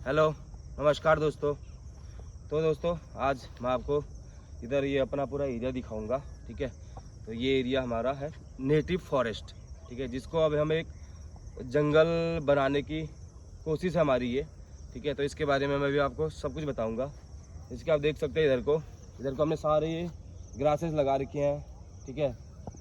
Hello नमस्कार दोस्तों। तो दोस्तों आज मैं आपको इधर ये अपना पूरा एरिया दिखाऊंगा। ठीक है, तो ये एरिया हमारा है नेटिव फॉरेस्ट। ठीक है, जिसको अब हम एक जंगल बनाने की कोशिश है हमारी ये। ठीक है, तो इसके बारे में मैं भी आपको सब कुछ बताऊंगा। इसके आप देख सकते हैं इधर को हमने सारे ये ग्रासेस लगा रखे हैं। ठीक है,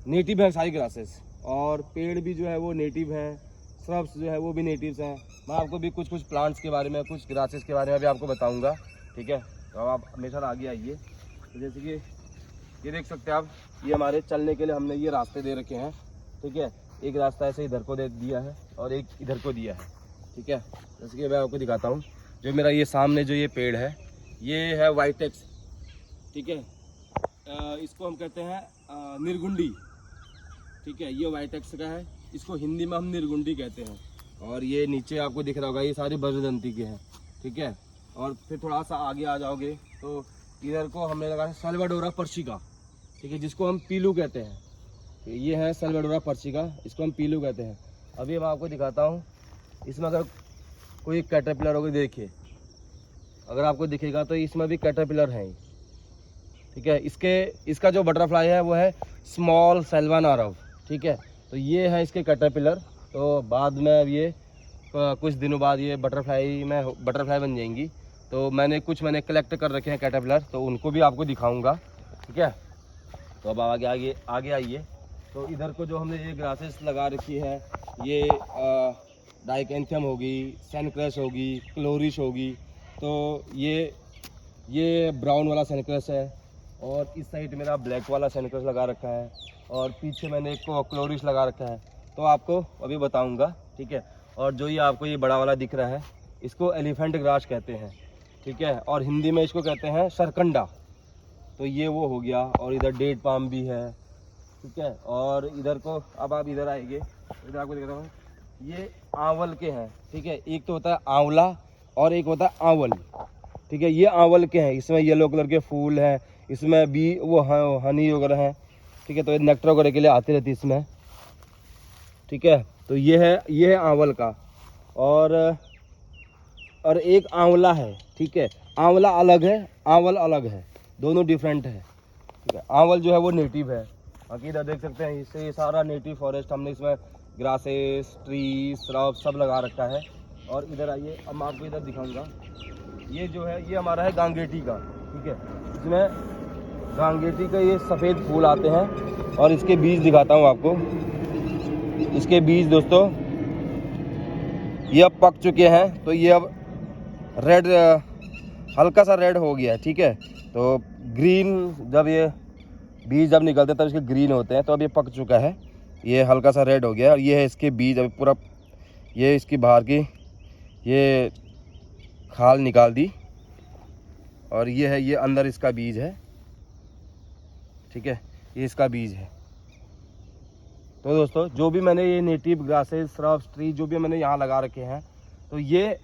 नेटिव है सारी ग्रासेस, और पेड़ भी जो है वो नेटिव हैं, श्रब्स जो है वो भी नेटिव्स हैं। मैं आपको भी कुछ प्लांट्स के बारे में, कुछ ग्रासेस के बारे में भी आपको बताऊंगा। ठीक है, तो आप हमेशा आगे आइए। तो जैसे कि ये देख सकते हैं आप, ये हमारे चलने के लिए हमने ये रास्ते दे रखे हैं। ठीक है, एक रास्ता ऐसे इधर को दे दिया है और एक इधर को दिया है। ठीक है, जैसे कि मैं आपको दिखाता हूँ, जो मेरा ये सामने जो ये पेड़ है ये है वाइटेक्स। ठीक है, इसको हम कहते हैं निर्गुंडी। ठीक है, ये वाइटेक्स का है, इसको हिंदी में हम निर्गुंडी कहते हैं। और ये नीचे आपको दिख रहा होगा, ये सारे बज्रदंती के हैं। ठीक है, और फिर थोड़ा सा आगे आ जाओगे तो इधर को हमने लगा है साल्वाडोरा पर्सिका। ठीक है, जिसको हम पीलू कहते हैं। ये है साल्वाडोरा पर्सिका, इसको हम पीलू कहते हैं। अभी मैं आपको दिखाता हूँ, इसमें अगर कोई कैटरपिलर होगा, देखिए अगर आपको दिखेगा तो इसमें भी कैटरपिलर है। ठीक है, इसका जो बटरफ्लाई है वो है स्मॉल सेल्वन आरव। ठीक है, तो ये है इसके कैटरपिलर। तो बाद में अब ये कुछ दिनों बाद ये बटरफ्लाई बन जाएंगी। तो मैंने कलेक्ट कर रखे हैं कैटरपिलर, तो उनको भी आपको दिखाऊंगा। ठीक है, तो अब आगे आइए। तो इधर को जो हमने ये ग्रासेस लगा रखी है, ये डाइकेंथियम होगी, सैनक्रस होगी, क्लोरिश होगी। तो ये ब्राउन वाला सैनक्रस है, और इस साइड मेरा ब्लैक वाला सैनक्रस लगा रखा है, और पीछे मैंने एक क्लोरिश लगा रखा है। तो आपको अभी बताऊंगा। ठीक है, और जो ये आपको ये बड़ा वाला दिख रहा है, इसको एलिफेंट ग्रास कहते हैं। ठीक है, और हिंदी में इसको कहते हैं सरकंडा। तो ये वो हो गया, और इधर डेट पाम भी है। ठीक है, और इधर को अब आप इधर आएंगे, इधर आपको दिख रहा हूँ, ये आंवल के हैं। ठीक है, एक तो होता है आंवला और एक होता है आंवल। ठीक है, ये आंवल के हैं, इसमें येलो कलर के फूल हैं, इसमें भी वो हनी वगैरह है। ठीक है, तो ये नेक्टर वगैरह के लिए आती रहती है इसमें। ठीक है, तो ये है आंवल का, और एक आंवला है। ठीक है, आंवला अलग है, आंवल अलग है, दोनों डिफरेंट है। ठीक है, आंवल जो है वो नेटिव है। बाकी इधर देख सकते हैं, इससे ये सारा नेटिव फॉरेस्ट हमने इसमें ग्रासेस, ट्री, श्रब सब लगा रखा है। और इधर आइए, अब मैं आपको इधर दिखाऊंगा। ये जो है ये हमारा है गांगेटी का। ठीक है, इसमें गांगेटी का ये सफ़ेद फूल आते हैं, और इसके बीज दिखाता हूँ आपको। इसके बीज दोस्तों ये अब पक चुके हैं, तो ये अब रेड, हल्का सा रेड हो गया है। ठीक है, तो ग्रीन, जब ये बीज जब निकलते हैं तब इसके ग्रीन होते हैं। तो अब ये पक चुका है, ये हल्का सा रेड हो गया है, और ये है इसके बीज। अभी पूरा ये इसकी बाहर की ये खाल निकाल दी, और ये है, ये अंदर इसका बीज है। ठीक है, ये इसका बीज है। तो दोस्तों जो भी मैंने ये नेटिव ग्रासेस, श्रब्स, ट्री जो भी मैंने यहाँ लगा रखे हैं, तो ये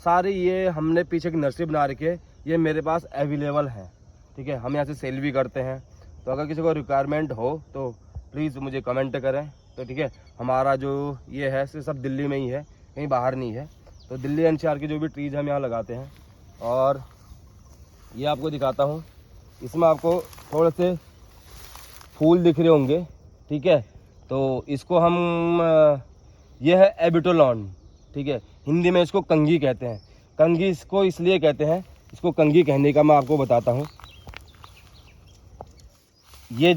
सारे ये हमने पीछे एक नर्सरी बना रखी है, ये मेरे पास अवेलेबल है। ठीक है, हम यहाँ से सेल भी करते हैं। तो अगर किसी को रिक्वायरमेंट हो तो प्लीज़ मुझे कमेंट करें। तो ठीक है, हमारा जो ये है सब दिल्ली में ही है, कहीं बाहर नहीं है। तो दिल्ली एनसीआर की जो भी ट्रीज़ हम यहाँ लगाते हैं। और ये आपको दिखाता हूँ, इसमें आपको थोड़े से फूल दिख रहे होंगे। ठीक है, तो इसको हम ये है एबिटोलॉन। ठीक है, हिंदी में इसको कंघी कहते हैं। कंघी इसको इसलिए कहते हैं, इसको कंघी कहने का मैं आपको बताता हूँ। ये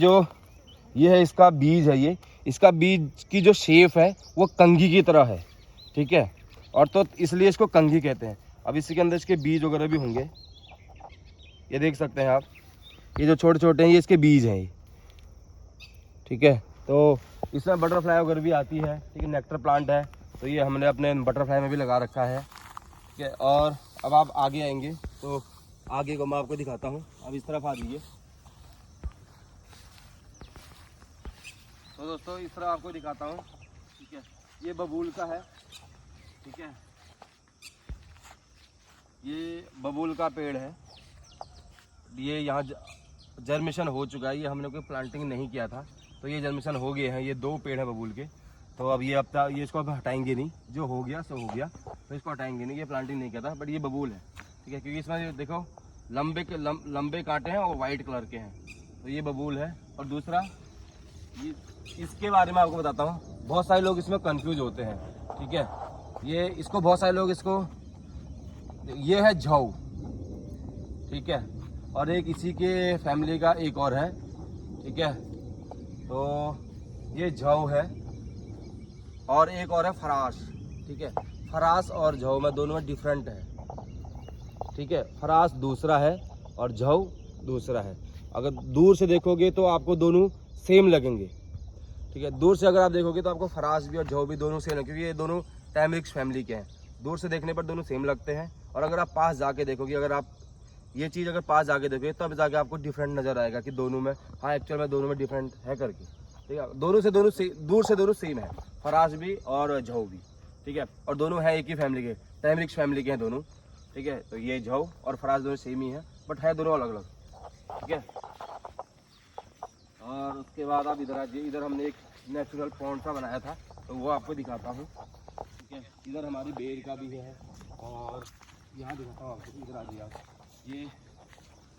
है इसका बीज है, ये इसका बीज की जो शेप है वो कंघी की तरह है। ठीक है, और तो इसलिए इसको कंघी कहते हैं। अब इसी के अंदर इसके बीज वगैरह भी होंगे, ये देख सकते हैं आप, ये जो छोटे छोटे हैं ये इसके बीज हैं ये। ठीक है, तो इसमें बटरफ्लाई वगैरह भी आती है। ठीक है, नेक्टर प्लांट है, तो ये हमने अपने बटरफ्लाई में भी लगा रखा है। ठीक है, और अब आप आगे आएंगे तो आगे को मैं आपको दिखाता हूँ। अब इस तरफ आ जाइए। तो दोस्तों इस तरह आपको दिखाता हूँ। ठीक है, ये बबूल का है। ठीक है, ये बबूल का पेड़ है, ये यहाँ जर्मिशन हो चुका है। ये हमने कोई प्लांटिंग नहीं किया था, तो ये जर्मिशन हो गए हैं। ये 2 पेड़ हैं बबूल के। तो अब ये इसको अब हटाएंगे नहीं, जो हो गया सो हो गया। तो इसको हटाएंगे नहीं, ये प्लांटिंग नहीं कहता, बट ये बबूल है, ठीक है, क्योंकि इसमें देखो लंबे कांटे हैं और वाइट कलर के हैं, तो ये बबूल है। और दूसरा ये इसके बारे में आपको बताता हूँ, बहुत सारे लोग इसमें कंफ्यूज होते हैं, ठीक है। ये इसको बहुत सारे लोग इसको, ये है झाऊ, ठीक है, और एक इसी के फैमिली का एक और है, ठीक है। तो ये झाऊ है और एक और है फरास, ठीक है। फरास और झाऊ में दोनों में डिफरेंट है, ठीक है। फरास दूसरा है और झाऊ दूसरा है। अगर दूर से देखोगे तो आपको दोनों सेम लगेंगे, ठीक है। दूर से अगर आप देखोगे तो आपको फरास भी और झाऊ भी दोनों सेम है, क्योंकि ये दोनों टैमरिक्स फैमिली के हैं। दूर से देखने पर दोनों सेम लगते हैं, और अगर आप पास जाके देखोगे, अगर आप ये चीज़ अगर पास जाके देखोगे तब जाके आपको डिफरेंट नज़र आएगा कि दोनों में, हाँ एक्चुअल में दोनों में डिफरेंट है करके, ठीक है। दूर से दोनों सेम है, फरास भी और झाऊ भी, ठीक है। और दोनों हैं एक ही फैमिली के, टैमरिक्स फैमिली के हैं दोनों, ठीक है। तो ये झाऊ और फरास दोनों सेम ही है, बट है दोनों अलग अलग, ठीक है। और उसके बाद आप इधर आ जाइए, इधर हमने एक नेचुरल पॉन्ड सा बनाया था, तो वो आपको दिखाता हूँ, ठीक है। इधर हमारी बेर का भी है, और यहाँ दिखाता हूँ आपको, इधर आ जाइए आप। ये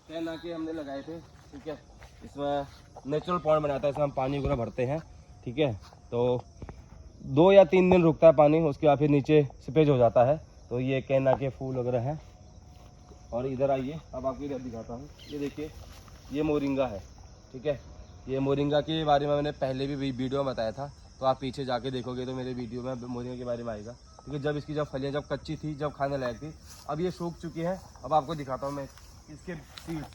कैन आके हमने लगाए थे, ठीक है। इसमें नेचुरल पॉन्ड बनाया था, इसमें हम पानी वगैरह भरते हैं, ठीक है। तो 2 या 3 दिन रुकता है पानी, उसके बाद फिर नीचे सीपेज हो जाता है। तो ये कैन आके फूल वगैरह हैं। और इधर आइए, अब आपको इधर दिखाता हूँ, ये देखिए, ये मोरिंगा है, ठीक है। ये मोरिंगा के बारे में मैंने पहले भी वीडियो में बताया था, तो आप पीछे जाके देखोगे तो मेरे वीडियो में मोरिंगा के बारे में आएगा, क्योंकि जब इसकी फलियाँ जब कच्ची थी, जब खाने लायक थी, अब ये सूख चुकी है। अब आपको दिखाता हूँ मैं इसके सीड्स।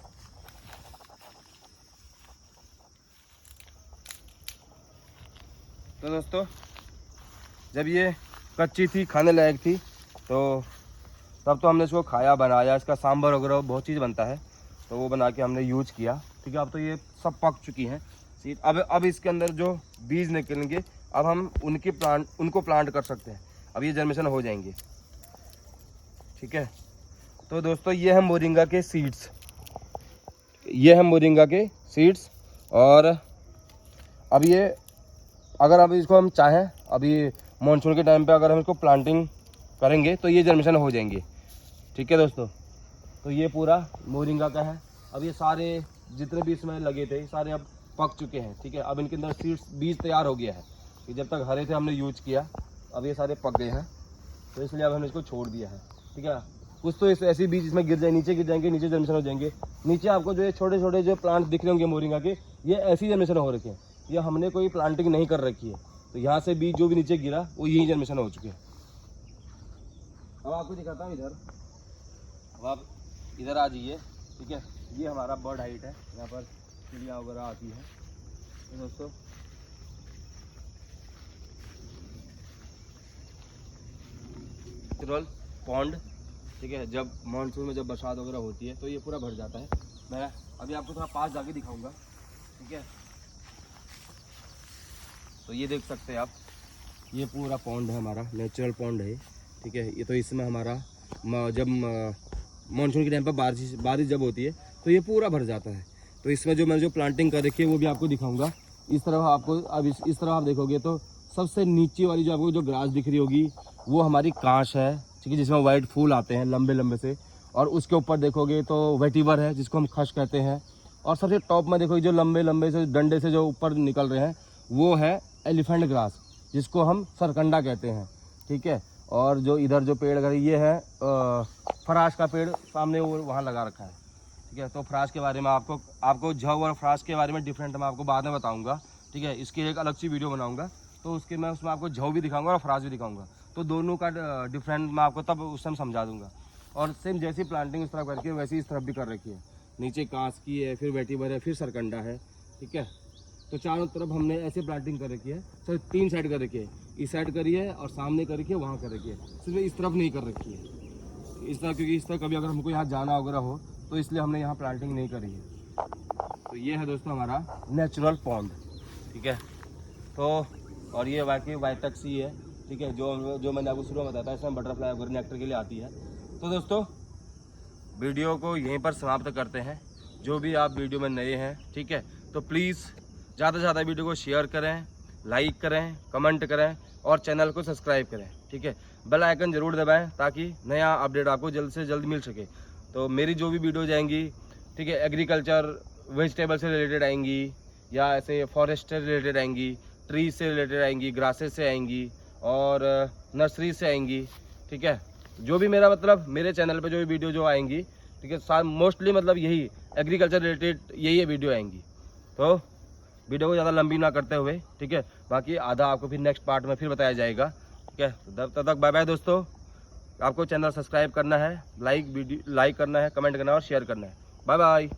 तो दोस्तों, जब ये कच्ची थी, खाने लायक थी, तो तब तो हमने इसको खाया, बनाया, इसका सांभर वगैरह बहुत चीज़ बनता है, तो वो बना के हमने यूज किया, ठीक है। अब तो ये सब पक चुकी हैं सीड। अब इसके अंदर जो बीज निकलेंगे, अब हम उनको प्लांट कर सकते हैं। अब ये जर्मिनेशन हो जाएंगे, ठीक है। तो दोस्तों, ये है मोरिंगा के सीड्स, ये है मोरिंगा के सीड्स। और अब ये, अगर अब इसको हम चाहें, अभी मानसून के टाइम पे अगर हम इसको प्लांटिंग करेंगे तो ये जर्मिनेशन हो जाएंगे, ठीक है दोस्तों। तो ये पूरा मोरिंगा का है। अब ये सारे जितने भी इसमें लगे थे, सारे अब पक चुके हैं, ठीक है। अब इनके अंदर सीड्स, बीज तैयार हो गया है, कि जब तक हरे थे हमने यूज किया, अब ये सारे पक गए हैं, तो इसलिए अब हमने इसको छोड़ दिया है, ठीक है। कुछ तो ऐसे बीज इसमें गिर जाए, नीचे गिर जाएंगे, नीचे जर्मिनेशन हो जाएंगे। नीचे आपको जो ये छोटे छोटे जो प्लांट दिख रहे होंगे मोरिंगा के, ये ऐसी जर्मिनेशन हो रखे हैं, ये हमने कोई प्लांटिंग नहीं कर रखी है। तो यहाँ से बीज जो भी नीचे गिरा, वो यही जर्मिनेशन हो चुके हैं। अब आपको दिखाता हूँ इधर, अब आप इधर आ जाइए, ठीक है। ये हमारा बर्ड हाइट है, यहाँ पर चिड़िया वगैरह आती है। तो दोस्तों, नेचुरल पॉन्ड, ठीक है। जब मानसून में जब बरसात वगैरह होती है तो ये पूरा भर जाता है। मैं अभी आपको थोड़ा पास जाके दिखाऊंगा, ठीक है। तो ये देख सकते हैं आप, ये पूरा पॉन्ड है हमारा, नेचुरल पॉन्ड है, ठीक है। ये तो इसमें हमारा जब मानसून के टाइम पर बारिश जब होती है तो ये पूरा भर जाता है। तो इसमें जो मैंने जो प्लांटिंग कर रखी है वो भी आपको दिखाऊंगा। इस तरफ आपको, अब इस तरफ आप देखोगे तो सबसे नीचे वाली जो आपको जो ग्रास दिख रही होगी, वो हमारी कांच है, ठीक है, जिसमें वाइट फूल आते हैं लंबे लंबे से। और उसके ऊपर देखोगे तो वेटिवर है, जिसको हम खश कहते हैं। और सबसे टॉप में देखोगे जो लंबे लंबे से डंडे से जो ऊपर निकल रहे हैं, वो है एलिफेंट ग्रास, जिसको हम सरकंडा कहते हैं, ठीक है। और जो इधर जो पेड़ है, ये है फराश का पेड़, सामने वो वहाँ लगा रखा है, ठीक है। तो फराश के बारे में आपको झाऊ और फराश के बारे में डिफरेंट मैं आपको बाद में बताऊँगा, ठीक है। इसकी एक अलग सी वीडियो बनाऊँगा, तो उसके मैं उसमें आपको झाऊ भी दिखाऊंगा और फरास भी दिखाऊंगा। तो दोनों का डिफरेंट मैं आपको तब उस टाइम समझा दूंगा। और सेम जैसी प्लांटिंग इस तरफ करके वैसी इस तरफ भी कर रखी है। नीचे कांच की है, फिर वेटिवर है, फिर सरकंडा है, ठीक है। तो चारों तरफ हमने ऐसे प्लांटिंग कर रखी है। सर 3 साइड कर रखी है, इस साइड करी है और सामने कर रखी है, वहाँ कर रखी है। सिर्फ इस तरफ नहीं कर रखी है इस तरह, क्योंकि इस तरह कभी अगर हमको यहाँ जाना वगैरह हो तो इसलिए हमने यहाँ प्लांटिंग नहीं करी है। तो ये है दोस्तों हमारा नेचुरल पॉन्ड, ठीक है। तो और ये वाकई वाइटक्सी है, ठीक है, जो मैंने आपको शुरू में बताया था, इसमें बटरफ्लाई वगैरह नेक्टर के लिए आती है। तो दोस्तों, वीडियो को यहीं पर समाप्त करते हैं। जो भी आप वीडियो में नए हैं, ठीक है, तो प्लीज़ ज़्यादा से ज़्यादा वीडियो को शेयर करें, लाइक करें, कमेंट करें और चैनल को सब्सक्राइब करें, ठीक है। बेल आइकन जरूर दबाएं ताकि नया अपडेट आपको जल्द से जल्द मिल सके। तो मेरी जो भी वीडियो जाएंगी, ठीक है, एग्रीकल्चर वेजिटेबल से रिलेटेड आएंगी या ऐसे फॉरेस्ट से रिलेटेड आएंगी, ट्री से रिलेटेड आएंगी, ग्रासेस से आएंगी और नर्सरी से आएंगी, ठीक है। जो भी मेरा मतलब मेरे चैनल पे जो भी वीडियो जो आएंगी, ठीक है, मोस्टली मतलब यही एग्रीकल्चर रिलेटेड यही वीडियो आएंगी। तो वीडियो को ज़्यादा लंबी ना करते हुए, ठीक है, बाकी आधा आपको फिर नेक्स्ट पार्ट में फिर बताया जाएगा, ठीक है। तब तक बाय बाय दोस्तों। आपको चैनल सब्सक्राइब करना है, लाइक करना है, कमेंट करना है और शेयर करना है। Bye bye.